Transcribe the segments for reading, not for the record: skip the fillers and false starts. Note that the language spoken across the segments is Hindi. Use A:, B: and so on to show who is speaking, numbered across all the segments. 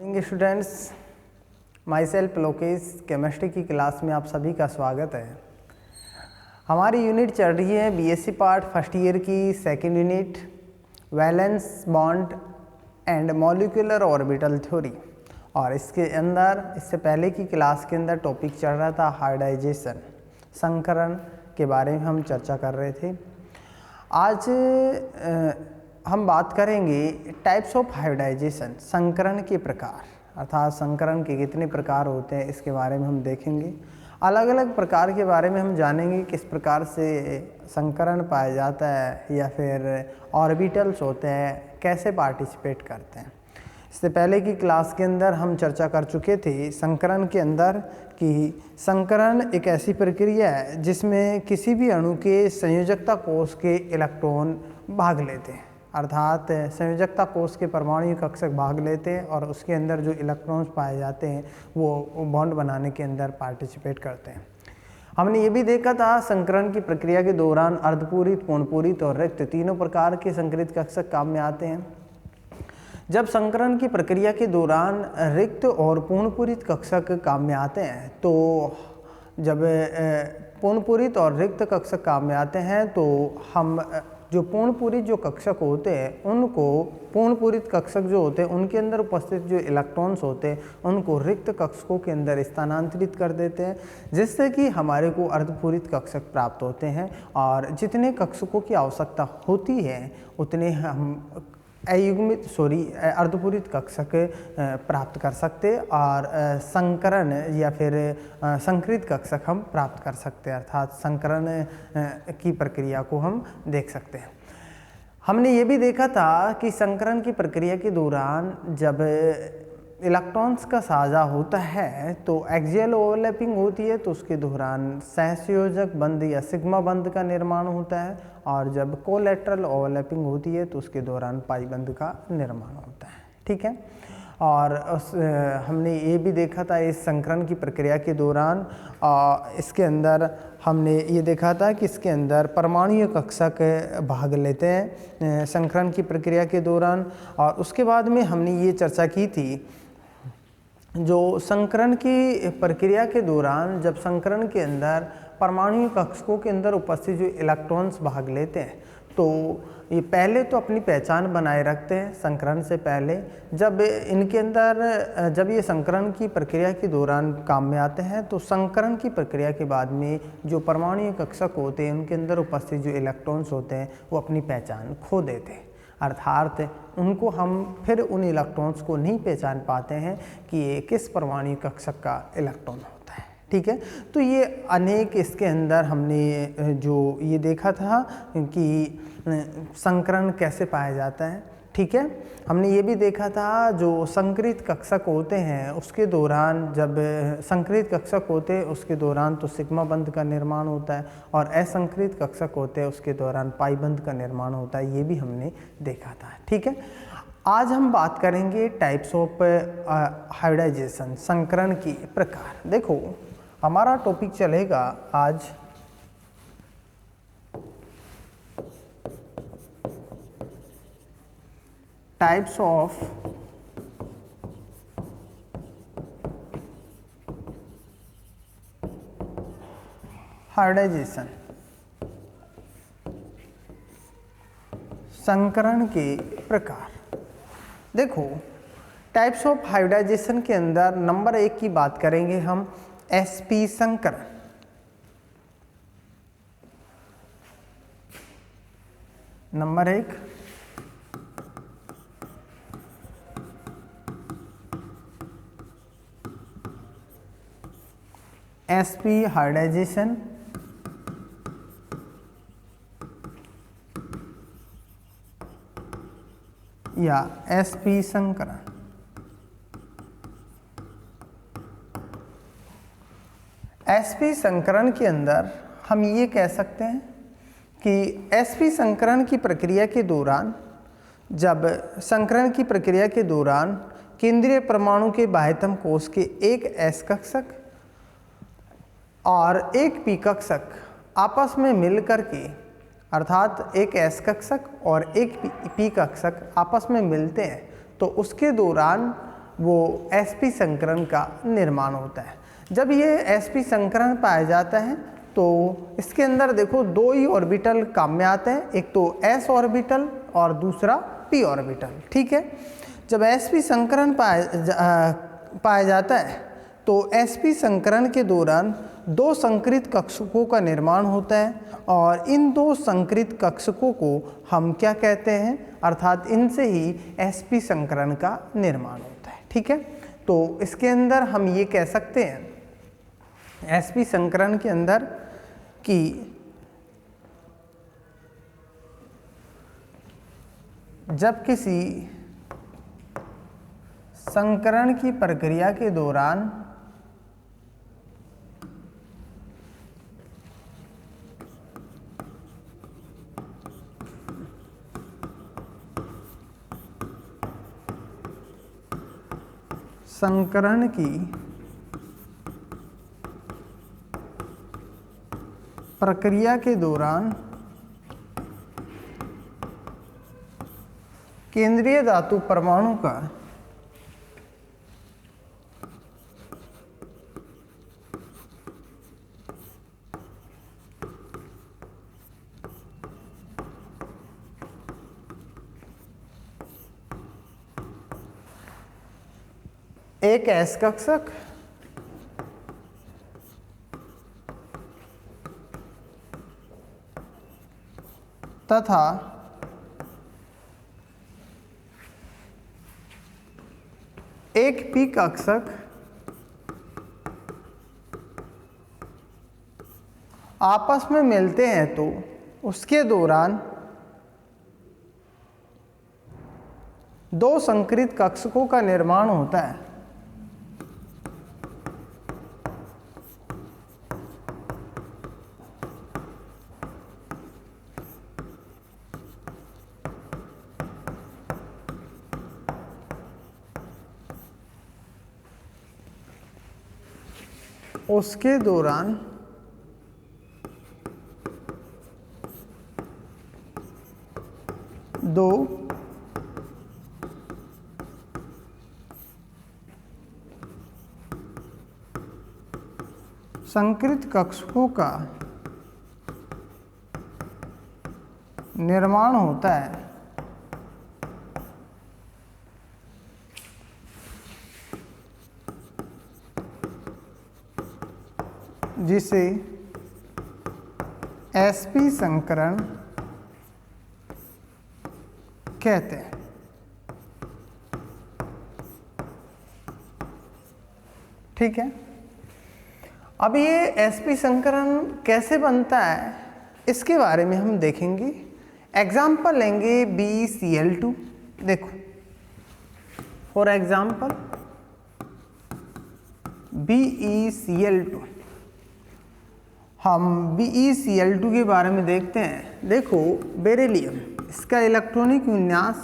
A: Students, my self Lokesh, chemistry की क्लास में आप सभी का स्वागत है। हमारी यूनिट चल रही है बीएससी पार्ट फर्स्ट ईयर की second unit valence bond and molecular orbital theory. और इसके अंदर इससे पहले की क्लास के अंदर टॉपिक चल रहा था हाइब्रिडाइजेशन, संकरण के बारे में हम चर्चा कर रहे थे। आज हम बात करेंगे टाइप्स ऑफ हाइब्रिडाइजेशन, संकरण के प्रकार, अर्थात संकरण के कितने प्रकार होते हैं इसके बारे में हम देखेंगे। अलग अलग प्रकार के बारे में हम जानेंगे, किस प्रकार से संकरण पाया जाता है या फिर ऑर्बिटल्स होते हैं, कैसे पार्टिसिपेट करते हैं। इससे पहले की क्लास के अंदर हम चर्चा कर चुके थे संकरण के अंदर कि संकरण एक ऐसी प्रक्रिया है जिसमें किसी भी अणु के संयोजकता कोश के इलेक्ट्रॉन भाग लेते हैं, अर्थात संयोजकता कोश के परमाणु कक्षक भाग लेते हैं और उसके अंदर जो इलेक्ट्रॉन्स पाए जाते हैं वो बॉन्ड बनाने के अंदर पार्टिसिपेट करते हैं। हमने ये भी देखा था संकरण की प्रक्रिया के दौरान अर्धपूरित, पूर्णपूरित और रिक्त तीनों प्रकार के संकरित कक्षक काम में आते हैं। जब संकरण की प्रक्रिया के दौरान रिक्त और पूर्णपूरित कक्षक काम में आते हैं तो जब पूर्णपूरित और रिक्त कक्षक काम में आते हैं तो हम जो पूर्णपूरित जो कक्षक होते हैं उनको, पूर्णपूरित कक्षक जो होते हैं उनके अंदर उपस्थित जो इलेक्ट्रॉन्स होते हैं उनको रिक्त कक्षकों के अंदर स्थानांतरित कर देते हैं, जिससे कि हमारे को अर्धपूरित कक्षक प्राप्त होते हैं। और जितने कक्षकों की आवश्यकता होती है उतने हम अर्धपूरित कक्षक प्राप्त कर सकते और संकरण या फिर संकरित कक्षक हम प्राप्त कर सकते हैं, अर्थात संकरण की प्रक्रिया को हम देख सकते हैं। हमने ये भी देखा था कि संकरण की प्रक्रिया के दौरान जब इलेक्ट्रॉन्स का साझा होता है तो एक्सियल ओवरलैपिंग होती है, तो उसके दौरान सहसंयोजक बंध या सिग्मा बंध का निर्माण होता है, और जब कोलैटरल ओवरलैपिंग होती है तो उसके दौरान पाई बंध का निर्माण होता है। ठीक है। और हमने ये भी देखा था इस संकरण की प्रक्रिया के दौरान इसके अंदर हमने ये देखा था कि इसके अंदर परमाणु कक्षक भाग लेते हैं संकरण की प्रक्रिया के दौरान। और उसके बाद में हमने ये चर्चा की थी जो संकरण की प्रक्रिया के दौरान जब संकरण के अंदर परमाणु कक्षकों के अंदर उपस्थित जो इलेक्ट्रॉन्स भाग लेते हैं तो ये पहले तो अपनी पहचान बनाए रखते हैं संकरण से पहले। जब इनके अंदर जब ये संकरण की प्रक्रिया के दौरान काम में आते हैं तो संकरण की प्रक्रिया के बाद में जो परमाणु कक्षक होते हैं उनके अंदर उपस्थित जो इलेक्ट्रॉन्स होते हैं वो अपनी पहचान खो देते हैं, अर्थात उनको हम फिर उन इलेक्ट्रॉन्स को नहीं पहचान पाते हैं कि ये किस परमाणु कक्षक का इलेक्ट्रॉन होता है। ठीक है। तो ये अनेक इसके अंदर हमने जो ये देखा था कि संकरण कैसे पाया जाता है। ठीक है। हमने ये भी देखा था जो संकरित कक्षक होते हैं उसके दौरान, जब संकरित कक्षक होते हैं उसके दौरान तो सिग्मा बंध का निर्माण होता है, और असंकरित कक्षक होते हैं उसके दौरान पाई बंध का निर्माण होता है, ये भी हमने देखा था। ठीक है। आज हम बात करेंगे टाइप्स ऑफ हाइब्रिडाइजेशन, संकरण की प्रकार। देखो हमारा टॉपिक चलेगा आज टाइप्स ऑफ हाइब्रिडाइजेशन, संकरण के प्रकार। देखो टाइप्स ऑफ हाइब्रिडाइजेशन के अंदर नंबर 1 की बात करेंगे हम, sp संकरण। नंबर 1 sp हाइब्रिडाइजेशन या sp संकरण। sp संकरण के अंदर हम ये कह सकते हैं कि sp संकरण की प्रक्रिया के दौरान, जब संकरण की प्रक्रिया के दौरान केंद्रीय परमाणु के बाह्यतम कोश के एक s कक्षक और एक p कक्षक आपस में मिलकर के, अर्थात एक s कक्षक और एक p कक्षक आपस में मिलते हैं तो उसके दौरान वो sp संकरण का निर्माण होता है। जब ये sp संकरण पाया जाता है तो इसके अंदर देखो दो ही ऑर्बिटल काम में आते हैं, एक तो s ऑर्बिटल और दूसरा p ऑर्बिटल। ठीक है, जब sp संकरण पाया जाता है तो sp संकरण के दौरान दो संकृत कक्षकों का निर्माण होता है और इन दो संकृत कक्षकों को हम क्या कहते हैं, अर्थात इनसे ही sp संकरण का निर्माण होता है। ठीक है, तो इसके अंदर हम ये कह सकते हैं sp संकरण के अंदर कि जब किसी संकरण की प्रक्रिया के दौरान संकरण की प्रक्रिया के दौरान केंद्रीय धातु परमाणु का एक s कक्षक तथा एक p कक्षक आपस में मिलते हैं तो उसके दौरान दो संकृत कक्षकों का निर्माण होता है। उसके दौरान दो संकृत कक्षकों का निर्माण होता है जिसे sp संकरण कहते हैं। ठीक है, अब ये sp संकरण कैसे बनता है इसके बारे में हम देखेंगे। एग्जाम्पल लेंगे BeCl2। देखो फॉर एग्जाम्पल BeCl2, हम BeCl2 के बारे में देखते हैं। देखो बेरिलियम, इसका इलेक्ट्रॉनिक विन्यास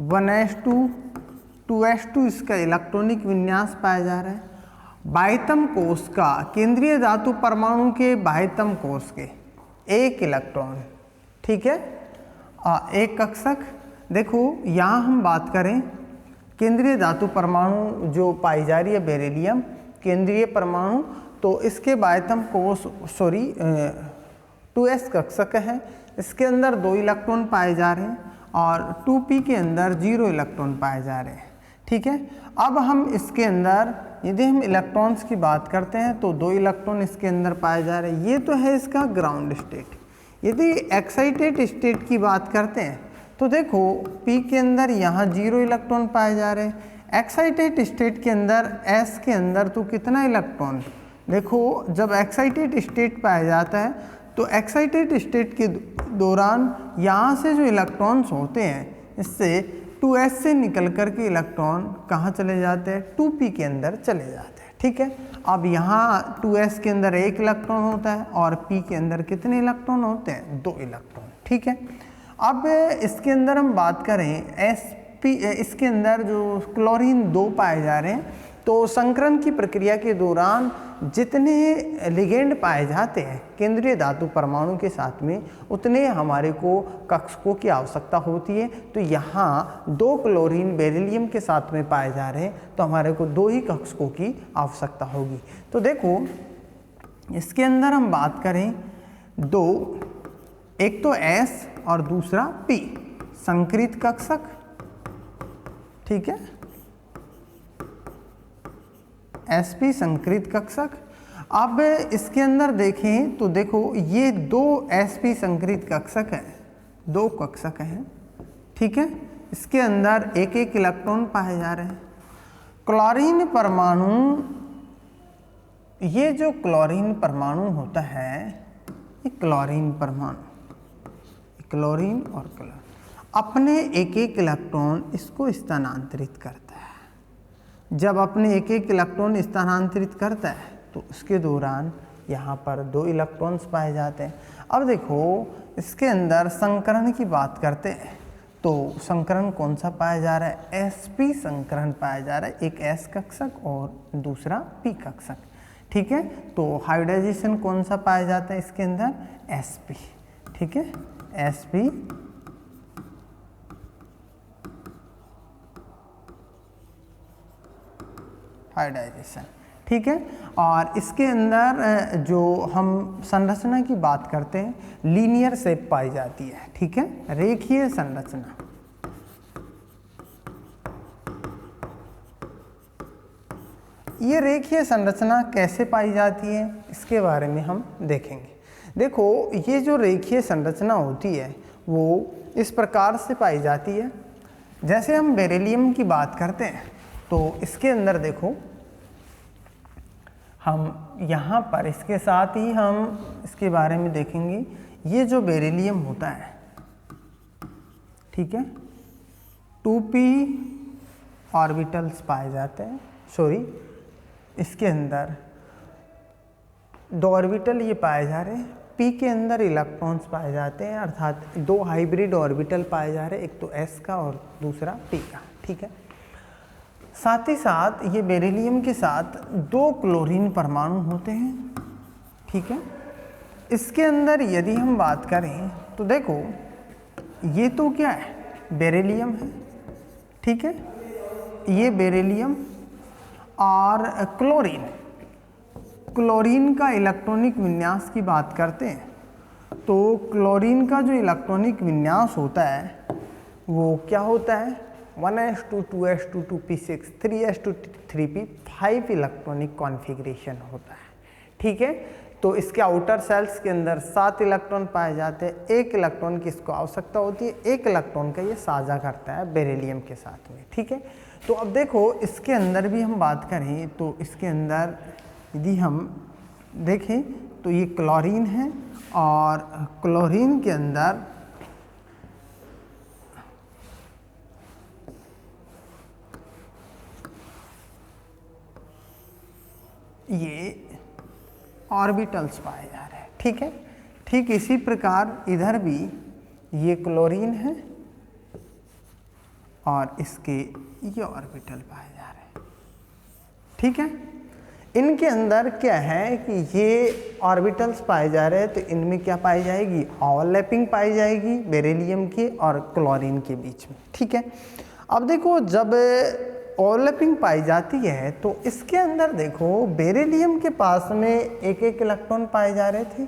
A: 1s2 2s2 इसका इलेक्ट्रॉनिक विन्यास पाया जा रहा है। बाह्यतम कोष का केंद्रीय धातु परमाणु के बाह्यतम कोष के एक इलेक्ट्रॉन। ठीक है, एक कक्षक। देखो यहाँ हम बात करें केंद्रीय धातु परमाणु जो पाई जा रही है बेरिलियम केंद्रीय परमाणु, तो इसके बाह्यतम कोष 2s कक्षक है। इसके अंदर 2 इलेक्ट्रॉन पाए जा रहे हैं और 2p के अंदर 0 इलेक्ट्रॉन पाए जा रहे हैं। ठीक है, अब हम इसके अंदर यदि हम इलेक्ट्रॉन्स की बात करते हैं तो 2 इलेक्ट्रॉन इसके अंदर पाए जा रहे हैं। ये तो है इसका ग्राउंड स्टेट। यदि एक्साइटेड स्टेट की बात करते हैं तो देखो p के अंदर यहाँ 0 इलेक्ट्रॉन पाए जा रहे हैं। एक्साइटेड स्टेट के अंदर s के अंदर तो कितना इलेक्ट्रॉन, देखो जब एक्साइटेड स्टेट पाया जाता है तो एक्साइटेड स्टेट के दौरान यहाँ से जो इलेक्ट्रॉन्स होते हैं इससे 2s से निकल कर के इलेक्ट्रॉन कहाँ चले जाते हैं, 2p के अंदर चले जाते हैं। ठीक है, अब यहाँ 2s के अंदर 1 इलेक्ट्रॉन होता है और p के अंदर कितने इलेक्ट्रॉन होते हैं, 2 इलेक्ट्रॉन। ठीक है, अब इसके अंदर हम बात करें इसके अंदर जो क्लोरीन 2 पाए जा रहे हैं तो संकरण की प्रक्रिया के दौरान जितने लिगेंड पाए जाते हैं केंद्रीय धातु परमाणु के साथ में, उतने हमारे को कक्षकों की आवश्यकता होती है। तो यहाँ 2 क्लोरीन बेरिलियम के साथ में पाए जा रहे हैं, तो हमारे को 2 ही कक्षकों की आवश्यकता होगी। तो देखो इसके अंदर हम बात करें 2, एक तो S और दूसरा P, संक्रित कक्षक, ठीक है, sp संक्रित कक्षक। अब इसके अंदर देखें तो देखो ये 2 sp संक्रित कक्षक है, 2 कक्षक हैं, ठीक है। इसके अंदर एक एक इलेक्ट्रॉन पाए जा रहे हैं। क्लोरीन परमाणु, ये जो क्लोरीन परमाणु होता है, ये क्लोरीन परमाणु, क्लोरीन और क्लोरीन अपने एक एक इलेक्ट्रॉन इसको स्थानांतरित करता है। जब अपने एक एक इलेक्ट्रॉन स्थानांतरित करता है तो उसके दौरान यहाँ पर 2 इलेक्ट्रॉन्स पाए जाते हैं। अब देखो इसके अंदर संकरण की बात करते हैं, तो संकरण कौन सा पाया जा रहा है? sp संकरण पाया जा रहा है, एक s कक्षक और दूसरा p कक्षक, ठीक है। तो हाइब्रिडाइजेशन कौन सा पाया जाता है इसके अंदर? sp, ठीक है, sp हाइब्रिडाइजेशन, ठीक है। और इसके अंदर जो हम संरचना की बात करते हैं, लीनियर शेप पाई जाती है, ठीक है, रेखीय संरचना। ये रेखीय संरचना कैसे पाई जाती है इसके बारे में हम देखेंगे। देखो ये जो रेखीय संरचना होती है वो इस प्रकार से पाई जाती है। जैसे हम बेरिलियम की बात करते हैं तो इसके अंदर देखो हम यहाँ पर इसके साथ ही हम इसके बारे में देखेंगे। ये जो बेरिलियम होता है, ठीक है, 2p ऑर्बिटल्स पाए जाते हैं, सॉरी इसके अंदर 2 ऑर्बिटल ये पाए जा रहे हैं। p के अंदर इलेक्ट्रॉन्स पाए जाते हैं, अर्थात 2 हाइब्रिड ऑर्बिटल पाए जा रहे हैं, एक तो s का और दूसरा p का, ठीक है। साथ ही साथ ये बेरिलियम के साथ 2 क्लोरीन परमाणु होते हैं, ठीक है। इसके अंदर यदि हम बात करें तो देखो ये तो क्या है? बेरिलियम है, ठीक है, ये बेरिलियम और क्लोरीन। क्लोरीन का इलेक्ट्रॉनिक विन्यास की बात करते हैं तो क्लोरीन का जो इलेक्ट्रॉनिक विन्यास होता है वो क्या होता है? 1s2 2s2 2p6 3s2 3p 5 electronic configuration होता है, ठीक है। तो इसके आउटर सेल्स के अंदर 7 इलेक्ट्रॉन पाए जाते हैं। 1 इलेक्ट्रॉन की इसको आवश्यकता होती है, 1 इलेक्ट्रॉन का ये साझा करता है बेरिलियम के साथ में, ठीक है। तो अब देखो इसके अंदर भी हम बात करें तो इसके अंदर यदि हम देखें तो ये क्लोरीन है और क्लोरीन के अंदर ये ऑर्बिटल्स पाए जा रहे हैं, ठीक है। ठीक इसी प्रकार इधर भी ये क्लोरीन है और इसके ये ऑर्बिटल पाए जा रहे हैं, ठीक है। इनके अंदर क्या है कि ये ऑर्बिटल्स पाए जा रहे हैं, तो इनमें क्या पाई जाएगी? ओवरलैपिंग पाई जाएगी बेरिलियम के और क्लोरीन के बीच में, ठीक है। अब देखो जब ओवरलैपिंग पाई जाती है तो इसके अंदर देखो बेरिलियम के पास में एक एक इलेक्ट्रॉन पाए जा रहे थे,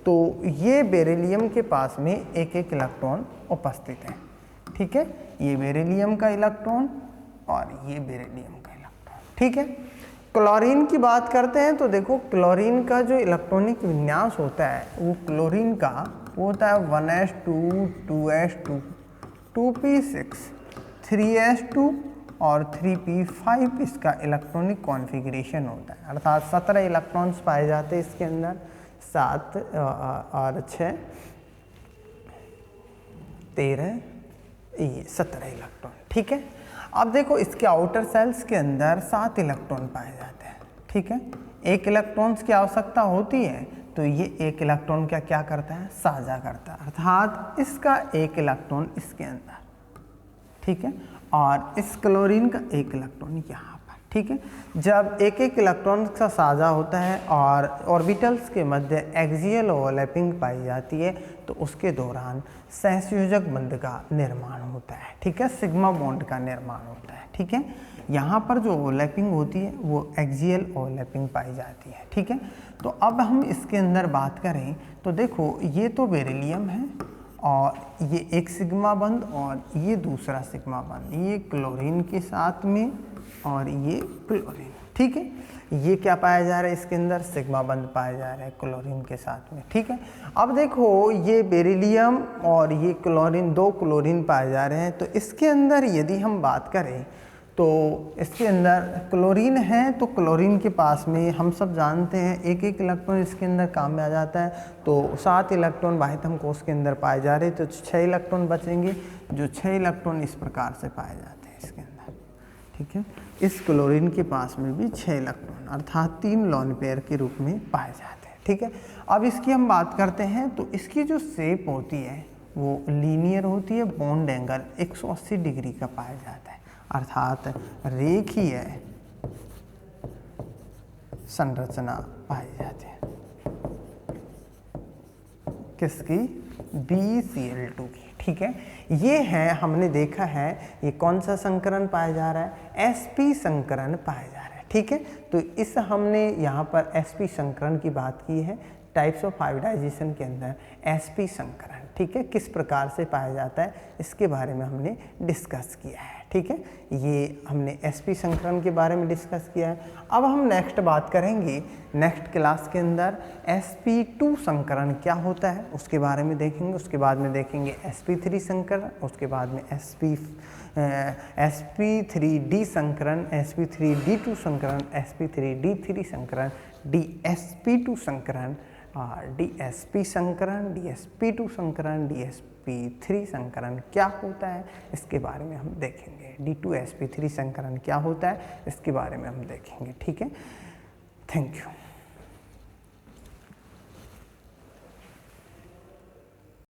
A: तो ये बेरिलियम के पास में एक एक इलेक्ट्रॉन उपस्थित है, ठीक है। ये बेरिलियम का इलेक्ट्रॉन और ये बेरिलियम का इलेक्ट्रॉन, ठीक है। क्लोरीन की बात करते हैं तो देखो क्लोरीन का जो इलेक्ट्रॉनिक विन्यास होता है वो क्लोरीन का वो होता है 1s2 2s2 2p6 3s2 और 3p5 इसका इलेक्ट्रॉनिक कॉन्फ़िगरेशन होता है, अर्थात 17 इलेक्ट्रॉन्स पाए जाते हैं इसके अंदर, 7 और 6 13 ये 17 इलेक्ट्रॉन, ठीक है। अब देखो इसके आउटर सेल्स के अंदर 7 इलेक्ट्रॉन पाए जाते हैं, ठीक है। 1 इलेक्ट्रॉन्स की आवश्यकता होती है तो ये 1 इलेक्ट्रॉन का क्या करता है? साझा करता है, अर्थात इसका 1 इलेक्ट्रॉन इसके अंदर, ठीक है, और इस क्लोरीन का 1 इलेक्ट्रॉन यहाँ पर, ठीक है। जब एक एक इलेक्ट्रॉन का साझा होता है और ऑर्बिटल्स के मध्य एक्सियल ओवरलैपिंग पाई जाती है तो उसके दौरान सहसंयोजक बंध का निर्माण होता है, ठीक है, सिग्मा बॉन्ड का निर्माण होता है, ठीक है। यहाँ पर जो ओवरलैपिंग होती है वो एक्सियल ओवरलैपिंग पाई जाती है, ठीक है। तो अब हम इसके अंदर बात करें तो देखो ये तो बेरिलियम है और ये एक सिग्मा बंध और ये दूसरा सिग्मा बंध, ये क्लोरीन के साथ में और ये क्लोरीन, ठीक है। ये क्या पाया जा रहा है इसके अंदर, सिग्मा बंध पाया जा रहा है क्लोरीन के साथ में, ठीक है। अब देखो ये बेरिलियम और ये क्लोरीन, दो क्लोरीन पाए जा रहे हैं, तो इसके अंदर यदि हम बात करें तो इसके अंदर क्लोरीन है, तो क्लोरीन के पास में हम सब जानते हैं एक एक इलेक्ट्रॉन इसके अंदर काम में आ जाता है, तो 7 इलेक्ट्रॉन बाह्यतम कोश के अंदर पाए जा रहे हैं, तो 6 इलेक्ट्रॉन बचेंगे, जो 6 इलेक्ट्रॉन इस प्रकार से पाए जाते हैं इसके अंदर, ठीक है। इस क्लोरीन के पास में भी 6 इलेक्ट्रॉन अर्थात 3 लोन पेयर के रूप में पाए जाते हैं, ठीक है। अब इसकी हम बात करते हैं तो इसकी जो शेप होती है वो लीनियर होती है, बॉन्ड एंगल 180 डिग्री का पाया जाता है, अर्थात रेखीय संरचना पाई जाती है किसकी, BCl2 की, ठीक है। ये है, हमने देखा है ये कौन सा संकरण पाया जा रहा है, sp संकरण पाया जा रहा है, ठीक है। तो इस हमने यहाँ पर sp संकरण की बात की है, टाइप्स ऑफ हाइब्रिडाइजेशन के अंदर sp संकरण, ठीक है, किस प्रकार से पाया जाता है इसके बारे में हमने डिस्कस किया है, ठीक है। ये हमने sp संकरण के बारे में डिस्कस किया है। अब हम नेक्स्ट बात करेंगे, नेक्स्ट क्लास के अंदर sp2 संकरण क्या होता है उसके बारे में देखेंगे, उसके बाद में देखेंगे sp3 संकरण, उसके बाद में sp3d संकरण, sp3d2 संकरण, sp3d3 संकरण, dsp2 संकरण, dsp संकरण, dsp2 संकरण, dsp3 संकरण क्या होता है इसके बारे में हम देखेंगे, d2sp3 संकरण क्या होता है इसके बारे में हम देखेंगे, ठीक है। Thank you.